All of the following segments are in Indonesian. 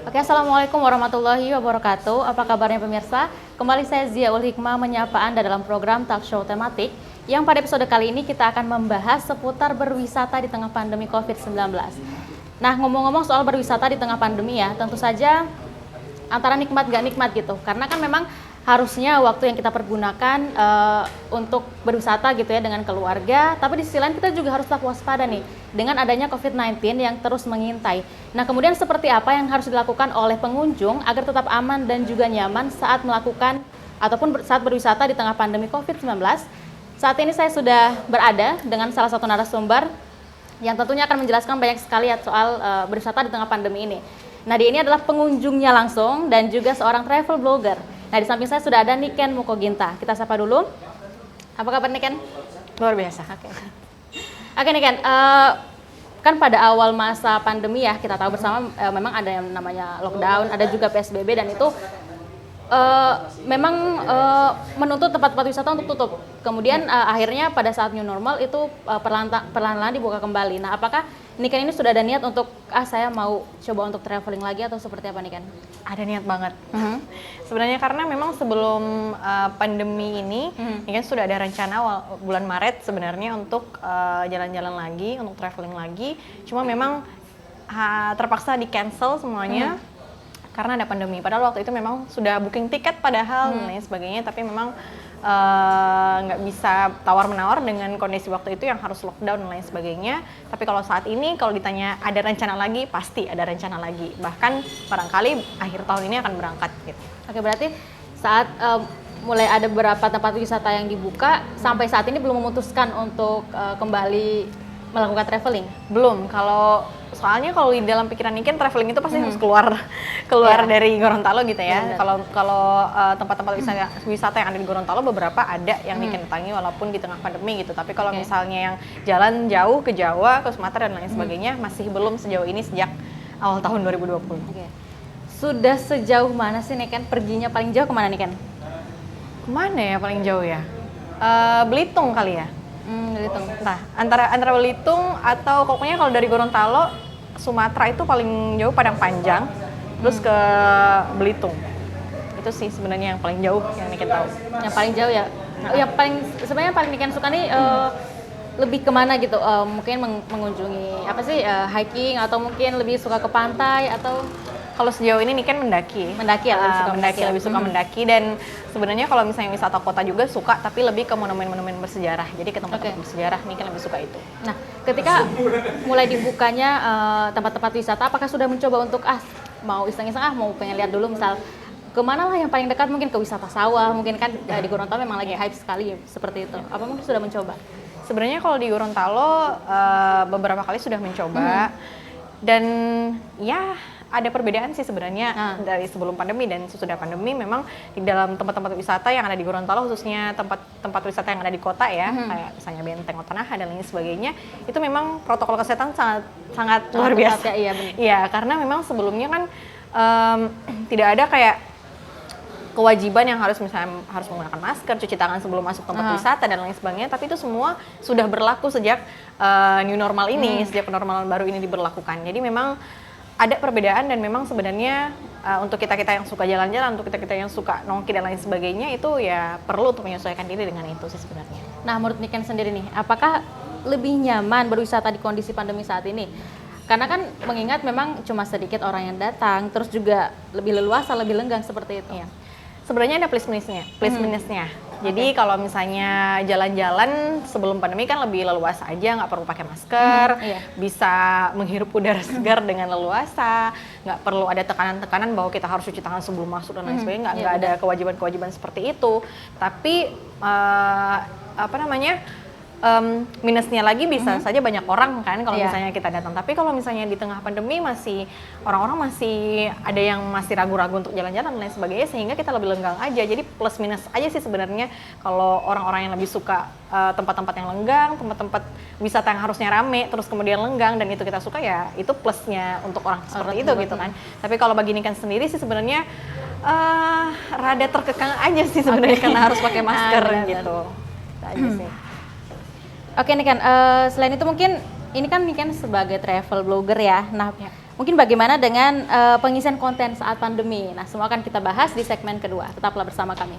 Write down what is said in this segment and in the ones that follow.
Oke, Assalamualaikum warahmatullahi wabarakatuh. Apa kabarnya pemirsa? Kembali saya Zia Ul Hikmah menyapa Anda dalam program talk show tematik yang pada episode kali ini kita akan membahas seputar berwisata di tengah pandemi COVID-19. Nah, ngomong-ngomong soal berwisata di tengah pandemi ya, tentu saja antara nikmat gak nikmat gitu. Karena kan memang harusnya waktu yang kita pergunakan untuk berwisata gitu ya dengan keluarga, tapi di sisi lain kita juga harus tetap waspada nih dengan adanya COVID-19 yang terus mengintai. Nah, kemudian seperti apa yang harus dilakukan oleh pengunjung agar tetap aman dan juga nyaman saat melakukan ataupun saat berwisata di tengah pandemi COVID-19? Saat ini saya sudah berada dengan salah satu narasumber yang tentunya akan menjelaskan banyak sekali ya soal berwisata di tengah pandemi ini. Nah, dia ini adalah pengunjungnya langsung dan juga seorang travel blogger. Nah, di samping saya sudah ada Niken Mukoginta. Kita sapa dulu. Apa kabar Niken? Luar biasa. Oke Niken, kan pada awal masa pandemi ya, kita tahu bersama memang ada yang namanya lockdown, ada juga PSBB dan itu memang menuntut tempat-tempat wisata untuk tutup. Kemudian akhirnya pada saat new normal itu perlahan-lahan dibuka kembali. Nah, apakah Niken ini sudah ada niat untuk saya mau coba untuk traveling lagi atau seperti apa Niken? Ada niat banget. Sebenarnya karena memang sebelum pandemi ini, Niken sudah ada rencana bulan Maret sebenarnya untuk jalan-jalan lagi, untuk traveling lagi. Cuma memang terpaksa di cancel semuanya. Karena ada pandemi. Padahal waktu itu memang sudah booking tiket padahal dan lain sebagainya, tapi memang nggak bisa tawar-menawar dengan kondisi waktu itu yang harus lockdown dan lain sebagainya. Tapi kalau saat ini, kalau ditanya ada rencana lagi, pasti ada rencana lagi. Bahkan barangkali akhir tahun ini akan berangkat gitu. Oke, berarti saat mulai ada beberapa tempat wisata yang dibuka, sampai saat ini belum memutuskan untuk kembali melakukan traveling? Belum, soalnya kalau di dalam pikiran Niken traveling itu pasti harus keluar dari Gorontalo gitu ya. Kalau tempat-tempat wisata yang ada di Gorontalo beberapa ada yang Niken datangi walaupun di tengah pandemi gitu. Tapi kalau misalnya yang jalan jauh ke Jawa, ke Sumatera dan lain sebagainya masih belum sejauh ini sejak awal tahun 2020. Sudah sejauh mana sih Niken? Perginya paling jauh kemana Niken? Kemana ya paling jauh ya? Belitung kali ya. Belitung. Nah, antara Belitung atau pokoknya kalau dari Gorontalo, Sumatera itu paling jauh Padang Panjang, terus ke Belitung. Itu sih sebenarnya yang paling jauh yang Niken tahu. Yang paling jauh ya? Yang sebenarnya paling Niken suka nih lebih kemana gitu? Mungkin mengunjungi hiking atau mungkin lebih suka ke pantai atau? Kalau sejauh ini Niken mendaki. Mendaki ya, lebih suka mendaki dan sebenarnya kalau misalnya wisata kota juga suka, tapi lebih ke monumen-monumen bersejarah. Jadi ke tempat-tempat bersejarah Niken lebih suka itu. Nah, ketika mulai dibukanya tempat-tempat wisata, apakah sudah mencoba untuk mau iseng-iseng mau pengen lihat dulu misal kemana lah yang paling dekat, mungkin ke wisata sawah, mungkin kan di Gorontalo memang lagi hype sekali seperti itu. Apa mungkin sudah mencoba? Sebenarnya kalau di Gorontalo beberapa kali sudah mencoba dan ya ada perbedaan sih sebenarnya dari sebelum pandemi dan sesudah pandemi. Memang di dalam tempat-tempat wisata yang ada di Gorontalo, khususnya tempat wisata yang ada di kota ya, kayak misalnya Benteng Otanaha dan lain sebagainya, itu memang protokol kesehatan sangat luar biasa. Iya, karena memang sebelumnya kan tidak ada kayak kewajiban yang harus menggunakan masker, cuci tangan sebelum masuk tempat wisata dan lain sebagainya, tapi itu semua sudah berlaku sejak new normal ini, sejak kenormalan baru ini diberlakukan. Jadi memang ada perbedaan dan memang sebenarnya untuk kita-kita yang suka jalan-jalan, untuk kita-kita yang suka nongki dan lain sebagainya, itu ya perlu untuk menyesuaikan diri dengan itu sih sebenarnya. Nah, menurut Niken sendiri nih, apakah lebih nyaman berwisata di kondisi pandemi saat ini? Karena kan mengingat memang cuma sedikit orang yang datang, terus juga lebih leluasa, lebih lenggang seperti itu. Iya. Sebenarnya ada plus minusnya. Jadi kalau misalnya jalan-jalan sebelum pandemi kan lebih leluasa aja, nggak perlu pakai masker, bisa menghirup udara segar dengan leluasa, nggak perlu ada tekanan-tekanan bahwa kita harus cuci tangan sebelum masuk dan lain sebagainya, nggak ada kewajiban-kewajiban seperti itu. Tapi minusnya lagi bisa saja banyak orang kan kalau misalnya kita datang. Tapi kalau misalnya di tengah pandemi orang-orang masih ada yang masih ragu-ragu untuk jalan-jalan dan lain sebagainya, sehingga kita lebih lenggang aja. Jadi plus minus aja sih sebenarnya kalau orang-orang yang lebih suka tempat-tempat yang lenggang, tempat-tempat wisata yang harusnya rame terus kemudian lenggang dan itu kita suka, ya itu plusnya untuk orang seperti itu gitu kan. Tapi kalau bagi Niken sendiri sih sebenarnya rada terkekang aja sih sebenarnya karena harus pakai masker gitu. Itu aja sih. Oke Niken, selain itu mungkin ini kan Niken sebagai travel blogger ya. Nah, Mungkin bagaimana dengan pengisian konten saat pandemi? Nah, semua akan kita bahas di segmen kedua. Tetaplah bersama kami.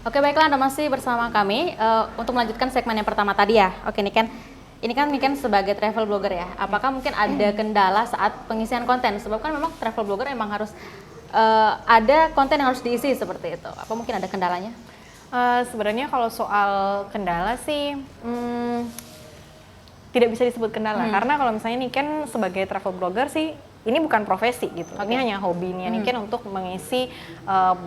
Oke, baiklah, Anda masih bersama kami untuk melanjutkan segmen yang pertama tadi ya. Oke, ini kan sebagai travel blogger ya. Apakah mungkin ada kendala saat pengisian konten? Sebab kan memang travel blogger emang harus ada konten yang harus diisi seperti itu. Apa mungkin ada kendalanya? Sebenarnya kalau soal kendala sih tidak bisa disebut kendala, karena kalau misalnya Niken sebagai travel blogger sih ini bukan profesi gitu. Ini hanya hobinya Niken untuk mengisi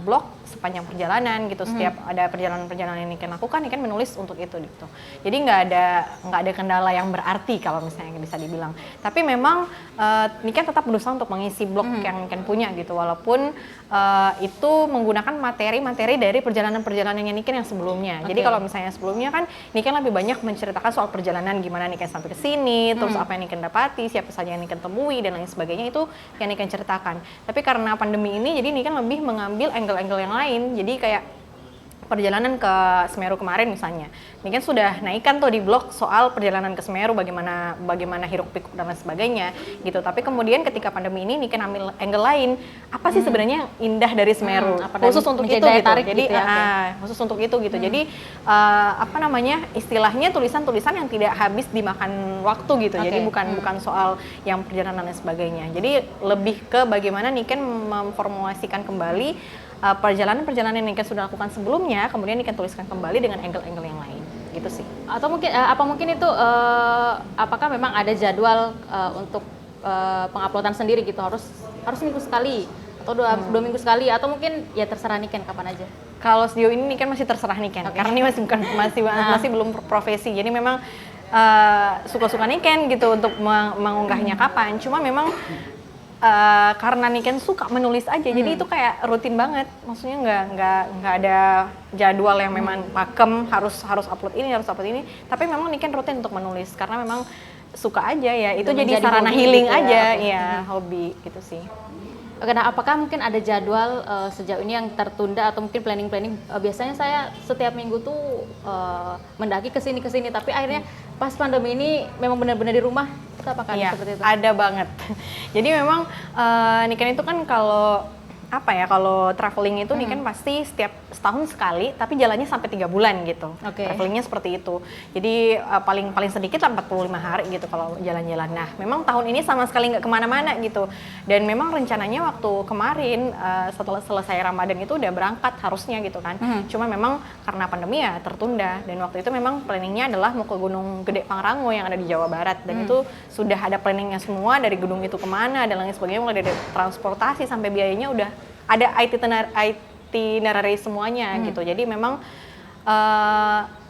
blog sepanjang perjalanan gitu. Setiap ada perjalanan-perjalanan yang Niken lakukan, Niken menulis untuk itu gitu. Jadi nggak ada kendala yang berarti kalau misalnya bisa dibilang. Tapi memang Niken tetap berusaha untuk mengisi blog yang Niken punya gitu, walaupun itu menggunakan materi-materi dari perjalanan-perjalanan yang Niken yang sebelumnya. Jadi kalau misalnya sebelumnya kan Niken lebih banyak menceritakan soal perjalanan, gimana Niken sampai ke sini, terus apa yang Niken dapati, siapa saja yang Niken temui dan lain sebagainya, itu yang Niken ceritakan. Tapi karena pandemi ini, jadi Niken lebih mengambil angle-angle yang lain. Jadi kayak perjalanan ke Semeru kemarin misalnya, Niken sudah naikkan tuh di blog soal perjalanan ke Semeru, bagaimana hiruk pikuk dan lain sebagainya gitu. Tapi kemudian ketika pandemi ini Niken ambil angle lain, apa sih sebenarnya indah dari Semeru, khusus untuk itu gitu. Jadi gitu ya, khusus untuk itu gitu. Jadi apa namanya, istilahnya tulisan-tulisan yang tidak habis dimakan waktu gitu. Jadi bukan soal yang perjalanan dan sebagainya. Jadi lebih ke bagaimana Niken memformulasikan kembali perjalanan-perjalanan yang Niken sudah lakukan sebelumnya, kemudian Niken tuliskan kembali dengan angle-angle yang lain, gitu sih. Atau mungkin mungkin itu apakah memang ada jadwal untuk penguploadan sendiri gitu, harus minggu sekali atau dua minggu sekali, atau mungkin ya terserah Niken kapan aja? Kalau sejauh ini Niken masih terserah Niken, karena ini masih belum profesi, jadi memang suka-suka Niken gitu untuk mengunggahnya kapan. Cuma memang karena Niken suka menulis aja, jadi itu kayak rutin banget. Maksudnya nggak ada jadwal yang memang pakem harus upload ini. Tapi memang Niken rutin untuk menulis karena memang suka aja ya. Itu jadi sarana healing gitu aja, ya hobi gitu sih. Oke, nah apakah mungkin ada jadwal sejauh ini yang tertunda atau mungkin planning? Biasanya saya setiap minggu tuh mendaki ke sini, tapi akhirnya pas pandemi ini memang benar-benar di rumah. Itu apakah seperti itu? Ada banget. Jadi memang Niken itu kan kalau apa ya, kalau traveling itu nih kan pasti setiap setahun sekali, tapi jalannya sampai 3 bulan gitu. Travelingnya seperti itu. Jadi paling sedikit lah 45 hari gitu kalau jalan-jalan. Nah, memang tahun ini sama sekali nggak kemana-mana gitu. Dan memang rencananya waktu kemarin setelah selesai Ramadan itu udah berangkat harusnya gitu kan. Cuma memang karena pandemi ya tertunda. Dan waktu itu memang planningnya adalah mau ke Gunung Gede Pangrango yang ada di Jawa Barat. Dan itu sudah ada planningnya semua, dari gunung itu kemana dan lain sebagainya, mulai dari transportasi sampai biayanya udah ada itinerary semuanya gitu. Jadi memang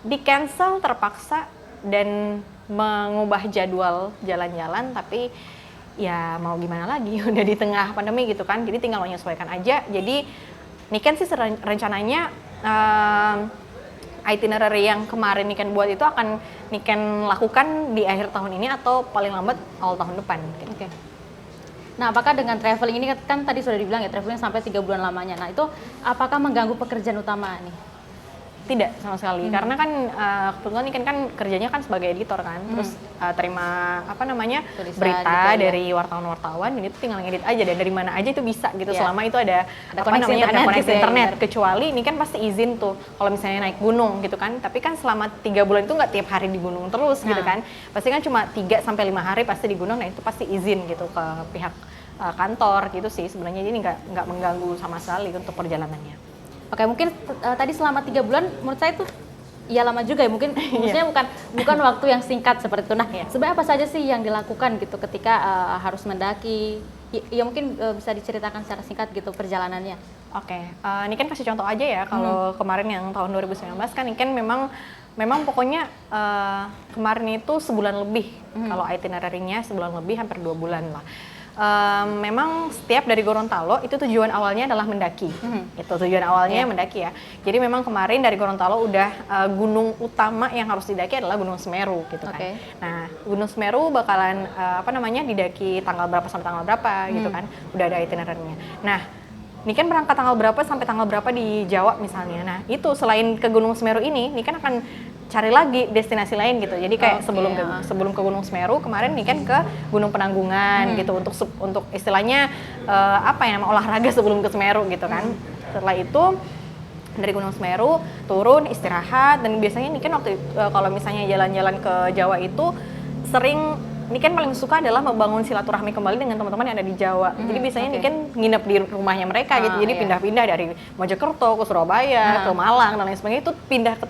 di cancel terpaksa dan mengubah jadwal jalan-jalan, tapi ya mau gimana lagi, udah di tengah pandemi gitu kan, jadi tinggal menyesuaikan aja. Jadi Niken sih rencananya itinerary yang kemarin Niken buat itu akan Niken lakukan di akhir tahun ini atau paling lambat awal tahun depan gitu. Nah, apakah dengan traveling ini kan tadi sudah dibilang ya, traveling sampai 3 bulan lamanya. Nah, itu apakah mengganggu pekerjaan utama nih? Tidak sama sekali, karena kan kebetulan Niken kan kerjanya kan sebagai editor kan, terus terima tulisan berita gitu, dari wartawan-wartawan, dan itu tinggal ngedit aja, dan dari mana aja itu bisa gitu, selama itu ada koneksi internet. Kecuali ini kan pasti izin tuh, kalau misalnya naik gunung gitu kan, tapi kan selama 3 bulan itu nggak tiap hari di gunung terus gitu kan, pasti kan cuma 3 sampai 5 hari pasti di gunung, nah itu pasti izin gitu ke pihak kantor gitu sih sebenarnya, jadi nggak mengganggu sama sekali untuk perjalanannya. Oke, mungkin tadi selama 3 bulan menurut saya itu ya lama juga ya, mungkin maksudnya bukan waktu yang singkat seperti itu. Nah, sebenarnya apa saja sih yang dilakukan gitu ketika harus mendaki? Ya mungkin bisa diceritakan secara singkat gitu perjalanannya. Ini kan kasih contoh aja ya, kalau kemarin yang tahun 2019 kan ini kan memang pokoknya kemarin itu sebulan lebih, kalau itinerary-nya sebulan lebih, hampir 2 bulan lah. Memang setiap dari Gorontalo itu tujuan awalnya adalah mendaki. Itu tujuan awalnya mendaki ya. Jadi memang kemarin dari Gorontalo udah gunung utama yang harus didaki adalah Gunung Semeru gitu kan. Nah, Gunung Semeru bakalan didaki tanggal berapa sampai tanggal berapa gitu kan. Udah ada itinerary-nya. Nah, ini kan berangkat tanggal berapa sampai tanggal berapa di Jawa misalnya. Nah, itu selain ke Gunung Semeru ini kan akan cari lagi destinasi lain gitu. Jadi kayak sebelum ke Gunung Semeru kemarin nih kan ke Gunung Penanggungan gitu, untuk istilahnya olahraga sebelum ke Semeru gitu kan. Setelah itu dari Gunung Semeru turun istirahat, dan biasanya nih kan waktu kalau misalnya jalan-jalan ke Jawa itu sering ini kan paling suka adalah membangun silaturahmi kembali dengan teman-teman yang ada di Jawa. Jadi biasanya ini kan nginep di rumahnya mereka gitu. Jadi pindah-pindah dari Mojokerto ke Surabaya, ke Malang dan lain sebagainya, itu pindah ke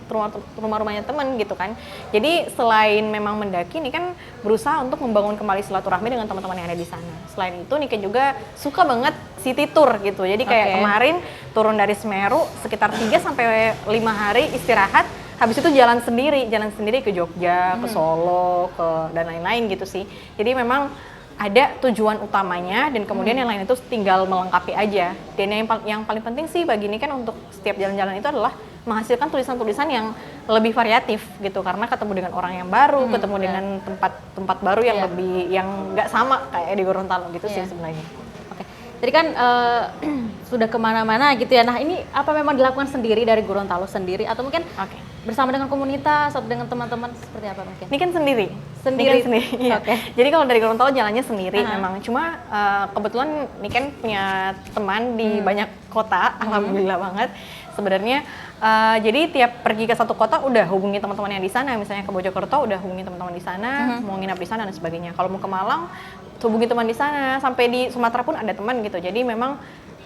rumah-rumahnya teman gitu kan. Jadi selain memang mendaki, ini kan berusaha untuk membangun kembali silaturahmi dengan teman-teman yang ada di sana. Selain itu Niken juga suka banget city tour gitu. Jadi kayak kemarin turun dari Semeru sekitar 3 sampai 5 hari istirahat. Habis itu jalan sendiri ke Jogja, ke Solo, dan lain-lain gitu sih. Jadi memang ada tujuan utamanya, dan kemudian yang lain itu tinggal melengkapi aja. Dan yang paling penting sih bagi ini kan untuk setiap jalan-jalan itu adalah menghasilkan tulisan-tulisan yang lebih variatif gitu, karena ketemu dengan orang yang baru, ketemu dengan tempat baru yang nggak sama kayak di Gorontalo gitu sih sebenarnya. Jadi kan sudah kemana-mana gitu ya. Nah, ini apa memang dilakukan sendiri dari Gorontalo sendiri, atau mungkin bersama dengan komunitas atau dengan teman-teman, seperti apa mungkin? Ini kan sendiri. Iya. Jadi kalau dari Gorontalo jalannya sendiri memang. Cuma kebetulan ini kan punya teman di banyak kota, alhamdulillah banget. Sebenarnya jadi tiap pergi ke satu kota udah hubungi teman-teman yang di sana. Misalnya ke Mojokerto udah hubungi teman-teman di sana, mau nginap di sana dan sebagainya. Kalau mau ke Malang hubungi teman di sana, sampai di Sumatera pun ada teman gitu. Jadi memang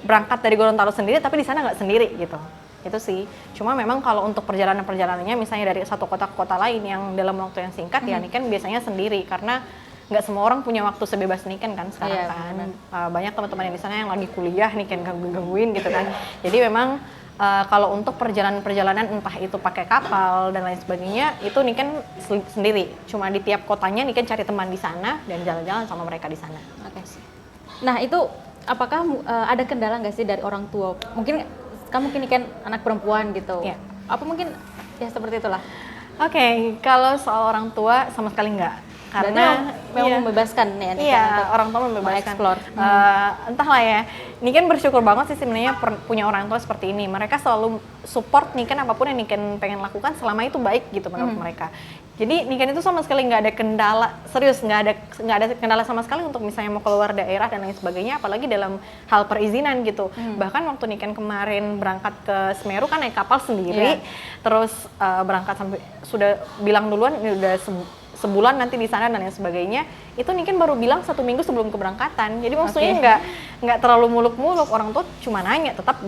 berangkat dari Gorontalo sendiri, tapi di sana nggak sendiri gitu. Itu sih. Cuma memang kalau untuk perjalanan-perjalanannya misalnya dari satu kota ke kota lain yang dalam waktu yang singkat, ya Niken biasanya sendiri, karena nggak semua orang punya waktu sebebas Niken kan sekarang kan. Banyak teman-teman yang di sana yang lagi kuliah, Niken gangguin gitu kan. Jadi memang kalau untuk perjalanan-perjalanan entah itu pakai kapal dan lain sebagainya, itu Niken sendiri. Cuma di tiap kotanya Niken cari teman di sana dan jalan-jalan sama mereka di sana. Nah, itu apakah ada kendala nggak sih dari orang tua? Mungkin kamu kan anak perempuan gitu. Apa mungkin ya seperti itulah? Kalau soal orang tua sama sekali nggak. Karena memang membebaskan ya. Orang tua membebaskan. Explore. Entahlah ya. Niken bersyukur banget sih sebenarnya punya orang tua seperti ini. Mereka selalu support Niken apapun yang Niken pengen lakukan selama itu baik gitu menurut mereka. Jadi Niken itu sama sekali nggak ada kendala, serius nggak ada kendala sama sekali untuk misalnya mau keluar daerah dan lain sebagainya, apalagi dalam hal perizinan gitu. Bahkan waktu Niken kemarin berangkat ke Semeru kan naik kapal sendiri, terus berangkat sampai sudah bilang duluan ini udah sebulan nanti di sana dan lain sebagainya, itu Niken baru bilang 1 minggu sebelum keberangkatan. Jadi maksudnya nggak terlalu muluk-muluk, orang tuh cuma nanya, tetap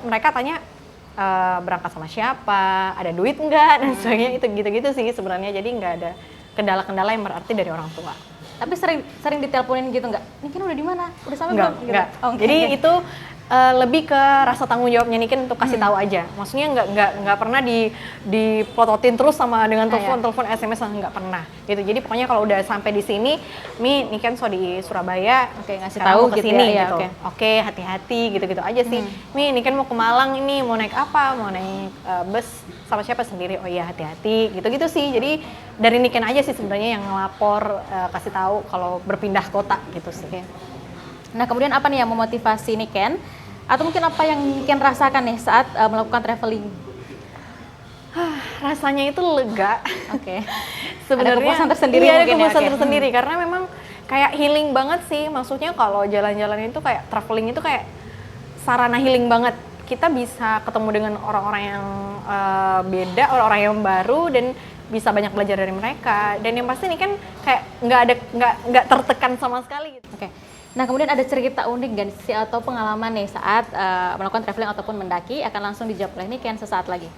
mereka tanya berangkat sama siapa, ada duit nggak dan sebagainya, itu gitu-gitu sih sebenarnya. Jadi nggak ada kendala-kendala yang berarti dari orang tua. Tapi sering diteleponin gitu nggak? Niken udah di mana? Udah sampai belum? Gitu? Enggak. Jadi itu lebih ke rasa tanggung jawabnya Niken untuk kasih tahu aja. Maksudnya nggak pernah diplototin terus sama dengan telepon SMS, nggak pernah gitu. Jadi pokoknya kalau udah sampai di sini, Niken di Surabaya, ngasih tahu ke gitu sini ya, gitu. Oke, hati-hati gitu-gitu aja sih. Niken mau ke Malang ini, mau naik apa? Mau naik bus sama siapa sendiri? Oh iya, hati-hati gitu-gitu sih. Jadi dari Niken aja sih sebenarnya yang ngelapor, kasih tahu kalau berpindah kota gitu sih. Nah, kemudian apa nih yang memotivasi Niken? Atau mungkin apa yang Niken rasakan nih saat melakukan traveling? Rasanya itu lega. Ada Sebenarnya kepuasan tersendiri ada mungkin kepuasan ya, tersendiri karena memang kayak healing banget sih. Maksudnya kalau jalan-jalan itu kayak traveling itu kayak sarana healing banget. Kita bisa ketemu dengan orang-orang yang beda, orang-orang yang baru, dan bisa banyak belajar dari mereka. Dan yang pasti ini kan kayak nggak tertekan sama sekali gitu. Nah, kemudian ada cerita unik nggak sih atau pengalaman nih saat melakukan traveling ataupun mendaki? Akan langsung dijawab oleh Niken sesaat lagi.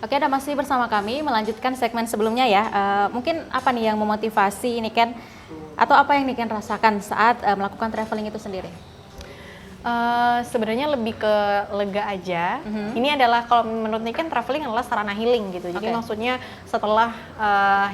Oke, Anda masih bersama kami melanjutkan segmen sebelumnya ya. Mungkin apa nih yang memotivasi Niken atau apa yang Niken rasakan saat melakukan traveling itu sendiri? Sebenarnya lebih ke lega aja. Ini adalah kalau menurut Niken traveling adalah sarana healing gitu. Jadi maksudnya setelah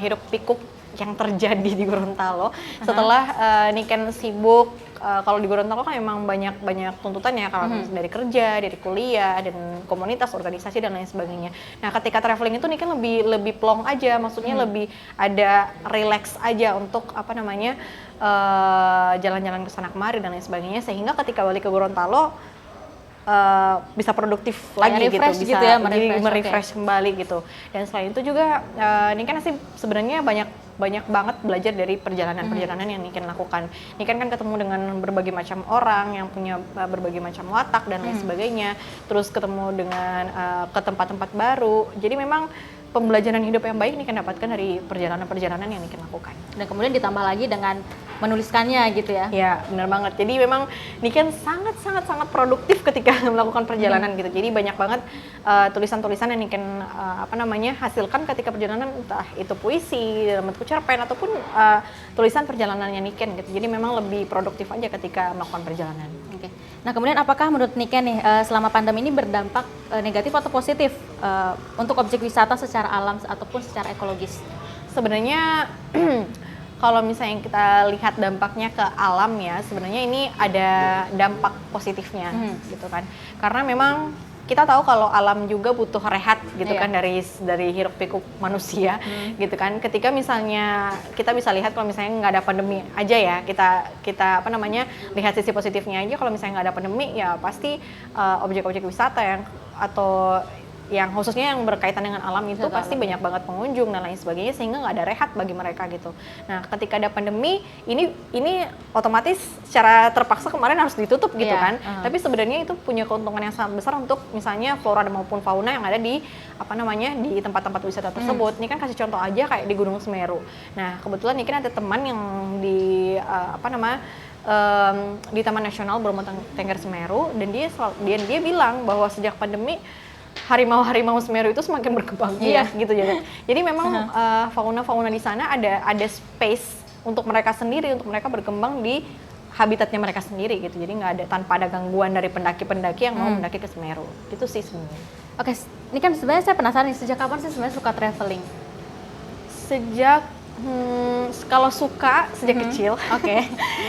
hiruk pikuk yang terjadi di Gorontalo, setelah Niken sibuk. Kalau di Gorontalo kan memang banyak tuntutan ya, kalau dari kerja, dari kuliah, dan komunitas, organisasi dan lain sebagainya. Nah, ketika traveling itu Niken lebih plong aja, maksudnya lebih ada relax aja untuk jalan-jalan ke sana kemari dan lain sebagainya, sehingga ketika balik ke Gorontalo bisa produktif lagi gitu, bisa gitu ya, merefresh kembali gitu. Dan selain itu juga Niken sih sebenarnya banyak banyak banget belajar dari perjalanan-perjalanan yang Niken lakukan. Niken kan ketemu dengan berbagai macam orang yang punya berbagai macam watak dan lain sebagainya. Terus ketemu dengan ke tempat-tempat baru. Jadi memang pembelajaran hidup yang baik Niken dapatkan dari perjalanan-perjalanan yang Niken lakukan. Dan kemudian ditambah lagi dengan menuliskannya gitu ya. Ya, benar banget. Jadi memang Niken sangat produktif ketika melakukan perjalanan gitu. Jadi banyak banget tulisan-tulisan yang Niken hasilkan ketika perjalanan, entah itu puisi dalam bentuk cerpen ataupun tulisan perjalanannya Niken gitu. Jadi memang lebih produktif aja ketika melakukan perjalanan. Oke. Nah, kemudian apakah menurut Niken nih selama pandemi ini berdampak negatif atau positif untuk objek wisata secara alam ataupun secara ekologis? Sebenarnya kalau misalnya kita lihat dampaknya ke alam ya, sebenarnya ini ada dampak positifnya gitu kan. Karena memang kita tahu kalau alam juga butuh rehat gitu kan dari hiruk pikuk manusia gitu kan. Ketika misalnya kita bisa lihat kalau misalnya nggak ada pandemi aja ya, kita lihat sisi positifnya aja. Kalau misalnya nggak ada pandemi ya pasti objek-objek wisata atau yang khususnya yang berkaitan dengan alam itu pasti banyak banget pengunjung dan lain sebagainya, sehingga nggak ada rehat bagi mereka gitu. Nah, ketika ada pandemi ini otomatis secara terpaksa kemarin harus ditutup gitu kan. Tapi sebenarnya itu punya keuntungan yang sangat besar untuk misalnya flora maupun fauna yang ada di di tempat-tempat wisata tersebut. Ini kan kasih contoh aja kayak di Gunung Semeru. Nah, kebetulan ini kan ada teman yang di di Taman Nasional Bromo Tengger Semeru, dan dia bilang bahwa sejak pandemi harimau Semeru itu semakin berkembang biak gitu ya. Jadi memang fauna-fauna di sana ada space untuk mereka sendiri, untuk mereka berkembang di habitatnya mereka sendiri gitu. Jadi nggak ada, tanpa ada gangguan dari pendaki-pendaki yang mau mendaki ke Semeru. Itu sih sebenarnya. Oke, ini kan sebenarnya saya penasaran nih, sejak kapan sih sebenarnya suka traveling? Sejak kalau suka sejak kecil. Oke.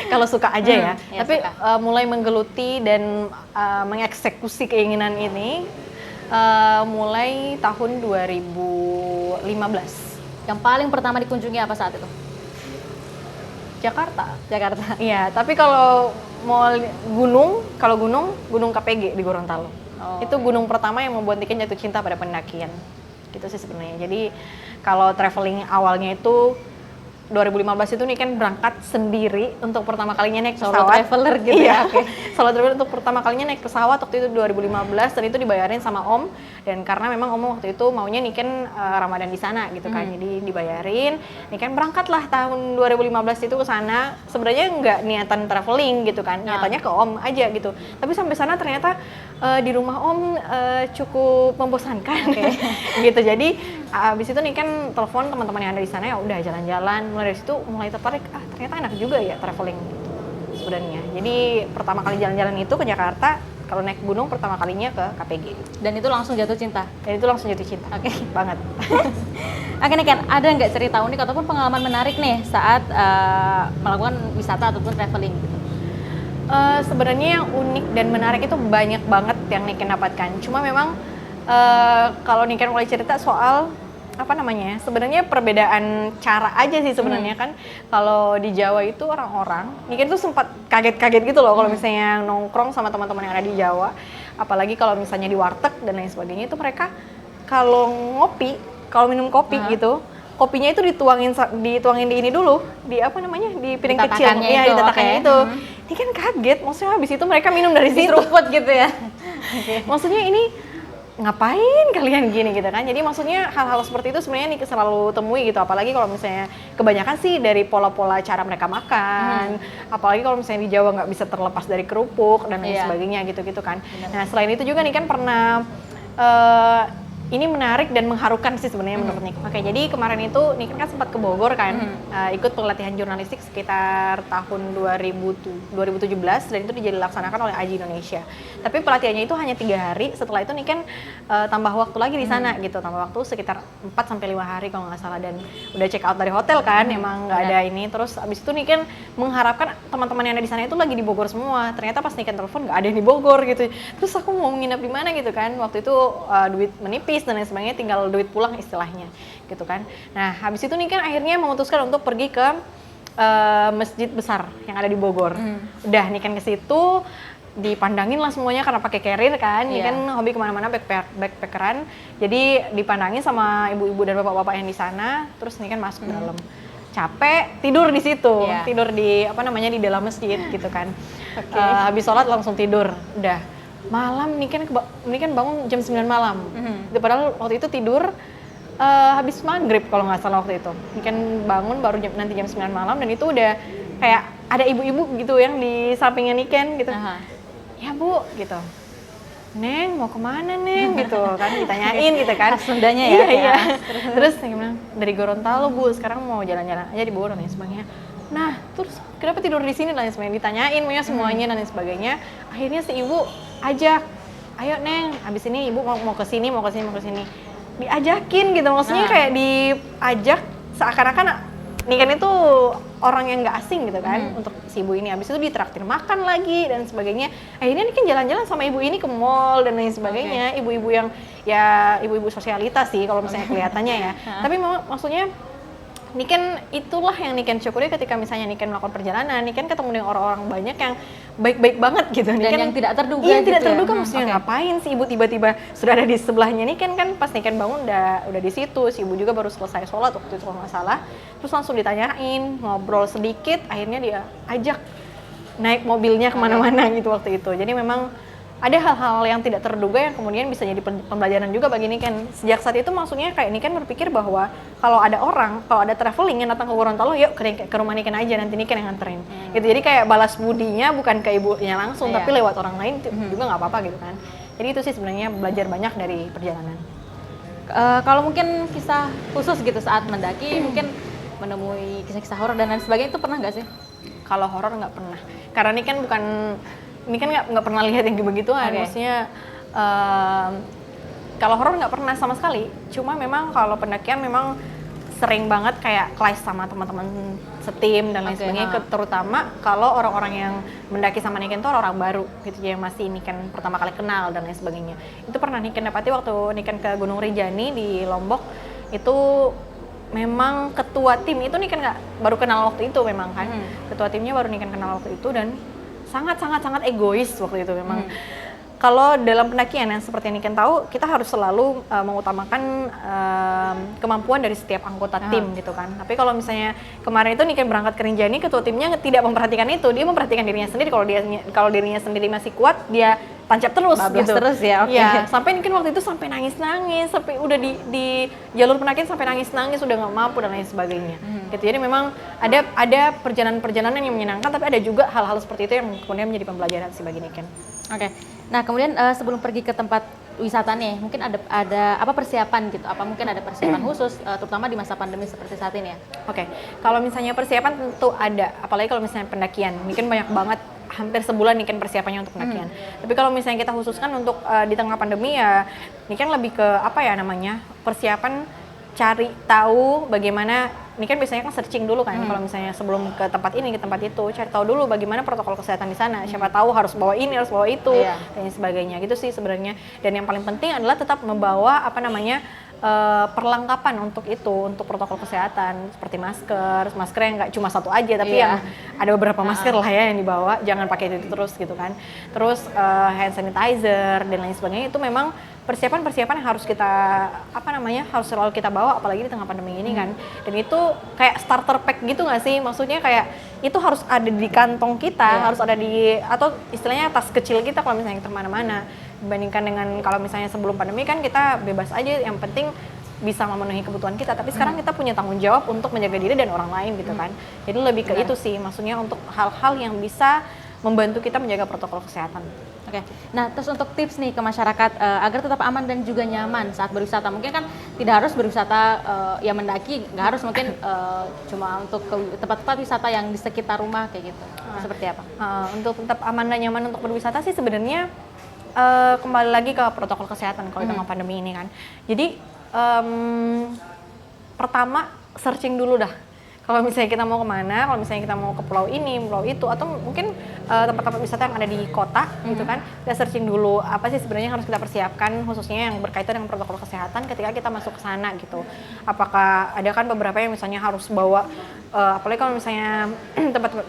Kalau suka aja ya. Tapi mulai menggeluti dan mengeksekusi keinginan ini mulai tahun 2015. Yang paling pertama dikunjungi apa saat itu? Jakarta. Iya, tapi kalau mau gunung KPG di Gorontalo. Itu gunung pertama yang membuat Niken jatuh cinta pada pendakian. Gitu sih sebenarnya. Jadi kalau traveling awalnya itu 2015 itu Niken berangkat sendiri untuk pertama kalinya naik pesawat. Solo traveler gitu ya. Solo traveler untuk pertama kalinya naik pesawat waktu itu 2015, dan itu dibayarin sama Om, dan karena memang Om waktu itu maunya Niken Ramadan di sana gitu kan. Jadi dibayarin, Niken berangkatlah tahun 2015 itu ke sana. Sebenarnya nggak niatan traveling gitu kan. Niatannya ke Om aja gitu. Tapi sampai sana ternyata di rumah Om cukup membosankan. Gitu. Jadi abis itu Niken telepon teman-teman yang ada di sana, ya udah jalan-jalan. Mulai dari situ mulai tertarik, ternyata enak juga ya traveling gitu sebenarnya. Jadi pertama kali jalan-jalan itu ke Jakarta, kalau naik gunung pertama kalinya ke KPG. Dan itu langsung jatuh cinta? Oke. Banget. Oke Niken, ada nggak cerita unik ataupun pengalaman menarik nih saat melakukan wisata ataupun traveling gitu? Sebenarnya yang unik dan menarik itu banyak banget yang Niken dapatkan. Cuma memang kalau Niken mulai cerita soal sebenarnya perbedaan cara aja sih sebenarnya kan. Kalau di Jawa itu orang-orang, Niken tuh sempat kaget-kaget gitu loh kalau misalnya nongkrong sama teman-teman yang ada di Jawa, apalagi kalau misalnya di warteg dan lain sebagainya, itu mereka kalau minum kopi gitu, kopinya itu dituangin di ini dulu, di piring kecil, ditatakannya itu. Ini kan kaget, maksudnya habis itu mereka minum dari situ. Seruput gitu ya. Maksudnya ini ngapain kalian gini gitu kan. Jadi maksudnya hal-hal seperti itu sebenarnya Niken selalu temui gitu, apalagi kalau misalnya kebanyakan sih dari pola-pola cara mereka makan, apalagi kalau misalnya di Jawa nggak bisa terlepas dari kerupuk dan lain sebagainya gitu kan. Nah, selain itu juga Niken pernah ini menarik dan mengharukan sih sebenarnya menurut Niken. Oke, jadi kemarin itu Niken kan sempat ke Bogor kan, ikut pelatihan jurnalistik sekitar tahun 2017, dan itu dilaksanakan oleh AJI Indonesia. Tapi pelatihannya itu hanya 3 hari. Setelah itu Niken tambah waktu lagi di sana gitu, tambah waktu sekitar 4-5 hari kalau nggak salah, dan udah check out dari hotel kan, emang nggak ada ini. Terus abis itu Niken mengharapkan teman-teman yang ada di sana itu lagi di Bogor semua. Ternyata pas Niken telepon nggak ada yang di Bogor gitu. Terus aku mau nginep di mana gitu kan? Waktu itu duit menipis dan lain sebagainya, tinggal duit pulang istilahnya gitu kan. Nah, habis itu Niken akhirnya memutuskan untuk pergi ke masjid besar yang ada di Bogor. Udah Niken ke situ, dipandangin lah semuanya karena pakai carrier kan. Niken hobi kemana-mana backpackeran, jadi dipandangin sama ibu-ibu dan bapak-bapak yang di sana. Terus Niken masuk ke dalam. capek, tidur di situ, Iya. tidur di apa namanya di dalam masjid gitu kan. Oke. Habis sholat langsung tidur, udah. Malam nih kan bangun jam 9 malam. Padahal waktu itu tidur habis maghrib kalau nggak salah waktu itu. Ini kan bangun baru nanti jam 9 malam dan itu udah kayak ada ibu-ibu gitu yang di sampingnya Niken gitu. Aha. Ya Bu, gitu. Neng, mau kemana Neng? Gitu kan, ditanyain gitu kan. Khas Sundanya ya, Iya, kayak iya. khas. Terus saya bilang, dari Gorontalo Bu, sekarang mau jalan-jalan aja di Bogor dan lain sebagainya. Nah, terus kenapa tidur di sini dan lain sebagainya? Ditanyain punya semuanya dan lain sebagainya. Akhirnya si ibu ajak, ayo Neng, abis ini ibu mau ke sini, mau ke sini, mau ke sini. Diajakin gitu, maksudnya kayak diajak seakan-akan Niken itu orang yang nggak asing gitu kan untuk si ibu ini. Habis itu ditraktir makan lagi dan sebagainya. Akhirnya Niken jalan-jalan sama ibu ini ke mall dan lain sebagainya. Ibu-ibu yang ya ibu-ibu sosialitas sih kalau misalnya kelihatannya ya. Tapi memang maksudnya Niken itulah yang Niken syukuri ketika misalnya Niken melakukan perjalanan. Niken ketemu dengan orang-orang banyak yang baik-baik banget gitu. Dan Niken, yang tidak terduga iya, gitu tidak ya? terduga maksudnya ngapain sih ibu tiba-tiba sudah ada di sebelahnya Niken kan pas Niken bangun udah di situ. Si ibu juga baru selesai sholat waktu itu kalau nggak salah. Terus langsung ditanyain, ngobrol sedikit, akhirnya dia ajak naik mobilnya kemana-mana gitu waktu itu. Jadi memang ada hal-hal yang tidak terduga yang kemudian bisa jadi pembelajaran juga bagi Niken. Sejak saat itu maksudnya kayak Niken berpikir bahwa kalau ada traveling yang datang ke Gorontalo, yuk ke rumah Niken aja, nanti Niken yang nganterin. Gitu. Jadi kayak balas budinya bukan ke ibunya langsung, tapi lewat orang lain juga nggak apa-apa gitu kan. Jadi itu sih sebenarnya belajar banyak dari perjalanan. Kalau mungkin kisah khusus gitu saat mendaki, mungkin menemui kisah-kisah horor dan lain sebagainya itu pernah nggak sih? Kalau horor nggak pernah, karena ini kan nggak pernah lihat yang begituan. Maksudnya kalau horor nggak pernah sama sekali. Cuma memang kalau pendakian memang sering banget kayak clash sama teman-teman setim dan lain sebagainya. Terutama kalau orang-orang yang mendaki sama Niken itu orang baru gitu yang masih Niken pertama kali kenal dan lain sebagainya. Itu pernah Niken dapati waktu Niken ke Gunung Rinjani di Lombok. Itu memang ketua tim itu Niken baru kenal waktu itu memang kan. Ketua timnya baru Niken kenal waktu itu dan sangat egois waktu itu memang. Kalau dalam pendakian yang seperti yang Niken tahu, kita harus selalu mengutamakan kemampuan dari setiap anggota tim gitu kan. Tapi kalau misalnya kemarin itu Niken berangkat ke Rinjani, ketua timnya tidak memperhatikan itu, dia memperhatikan dirinya sendiri. Kalau dirinya sendiri masih kuat, dia tancap terus Bablas gitu. Terus ya, oke. Ya, sampai Niken waktu itu sampai nangis-nangis, sampai udah di jalur pendakian sampai nangis-nangis, udah nggak mampu dan lain sebagainya. Gitu. Jadi memang ada perjalanan-perjalanan yang menyenangkan, tapi ada juga hal-hal seperti itu yang kemudian menjadi pembelajaran sih bagi Niken. Oke. Nah, kemudian sebelum pergi ke tempat wisata nih, mungkin ada apa persiapan gitu? Apa mungkin ada persiapan khusus terutama di masa pandemi seperti saat ini ya? Oke. Kalau misalnya persiapan tentu ada, apalagi kalau misalnya pendakian. Niken banyak banget, hampir sebulan Niken persiapannya untuk pendakian. Tapi kalau misalnya kita khususkan untuk di tengah pandemi ya, Niken lebih ke persiapan cari tahu bagaimana. Niken biasanya kan searching dulu kan, kalau misalnya sebelum ke tempat ini, ke tempat itu, cari tahu dulu bagaimana protokol kesehatan di sana. Siapa tahu harus bawa ini, harus bawa itu, dan sebagainya. Gitu sih sebenarnya. Dan yang paling penting adalah tetap membawa perlengkapan untuk itu, untuk protokol kesehatan seperti masker yang nggak cuma satu aja, tapi yang ada beberapa masker lah ya yang dibawa. Jangan pakai itu terus gitu kan. Terus hand sanitizer dan lain sebagainya itu memang persiapan yang harus kita harus selalu kita bawa, apalagi di tengah pandemi ini kan. Dan itu kayak starter pack gitu nggak sih, maksudnya kayak itu harus ada di kantong kita, harus ada atau istilahnya tas kecil kita kalau misalnya kita kemana-mana, dibandingkan dengan kalau misalnya sebelum pandemi kan kita bebas aja, yang penting bisa memenuhi kebutuhan kita. Tapi sekarang kita punya tanggung jawab untuk menjaga diri dan orang lain gitu kan. Jadi lebih ke itu sih, maksudnya untuk hal-hal yang bisa membantu kita menjaga protokol kesehatan. Oke. Nah, terus untuk tips nih ke masyarakat agar tetap aman dan juga nyaman saat berwisata. Mungkin kan tidak harus berwisata mendaki, nggak harus mungkin cuma untuk ke tempat-tempat wisata yang di sekitar rumah kayak gitu. Seperti apa? Untuk tetap aman dan nyaman untuk berwisata sih sebenarnya kembali lagi ke protokol kesehatan kalau di tengah pandemi ini kan. Jadi pertama searching dulu dah. Kalau misalnya kita mau kemana, kalau misalnya kita mau ke pulau ini, pulau itu, atau mungkin tempat-tempat wisata yang ada di kota gitu kan, kita searching dulu apa sih sebenarnya harus kita persiapkan, khususnya yang berkaitan dengan protokol kesehatan ketika kita masuk ke sana gitu. Apakah ada kan beberapa yang misalnya harus bawa, apalagi kalau misalnya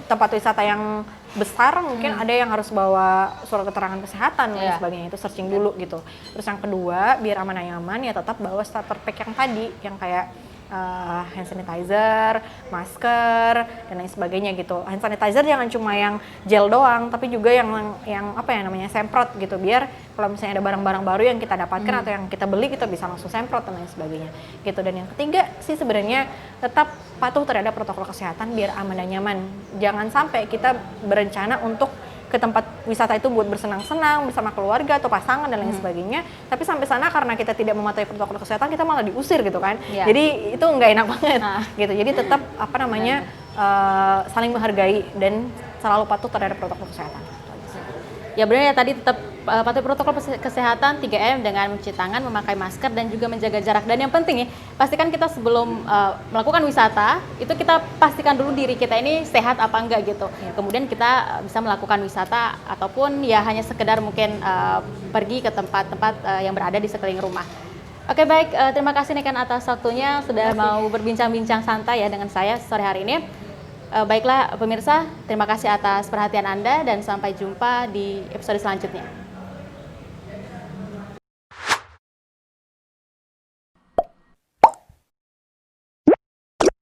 tempat wisata yang besar, mungkin ada yang harus bawa surat keterangan kesehatan dan sebagainya, itu searching dulu gitu. Terus yang kedua, biar aman dan nyaman ya tetap bawa starter pack yang tadi, yang kayak hand sanitizer, masker, dan lain sebagainya gitu. Hand sanitizer jangan cuma yang gel doang, tapi juga yang apa ya namanya, semprot gitu, biar kalau misalnya ada barang-barang baru yang kita dapatkan atau yang kita beli, kita bisa langsung semprot dan lain sebagainya gitu. Dan yang ketiga sih sebenarnya tetap patuh terhadap protokol kesehatan biar aman dan nyaman. Jangan sampai kita berencana untuk ke tempat wisata itu buat bersenang-senang bersama keluarga atau pasangan dan lain sebagainya, tapi sampai sana karena kita tidak mematuhi protokol kesehatan, kita malah diusir gitu kan. Jadi itu nggak enak banget gitu. Jadi tetap apa namanya, saling menghargai dan selalu patuh terhadap protokol kesehatan. Ya benar ya, tadi tetap patuhi protokol kesehatan 3M dengan mencuci tangan, memakai masker, dan juga menjaga jarak. Dan yang penting ya, pastikan kita sebelum melakukan wisata, itu kita pastikan dulu diri kita ini sehat apa enggak gitu. Kemudian kita bisa melakukan wisata ataupun ya hanya sekedar mungkin pergi ke tempat-tempat yang berada di sekeliling rumah. Oke baik, terima kasih Niken atas waktunya sudah mau berbincang-bincang santai ya dengan saya sore hari ini. Baiklah pemirsa, terima kasih atas perhatian Anda dan sampai jumpa di episode selanjutnya.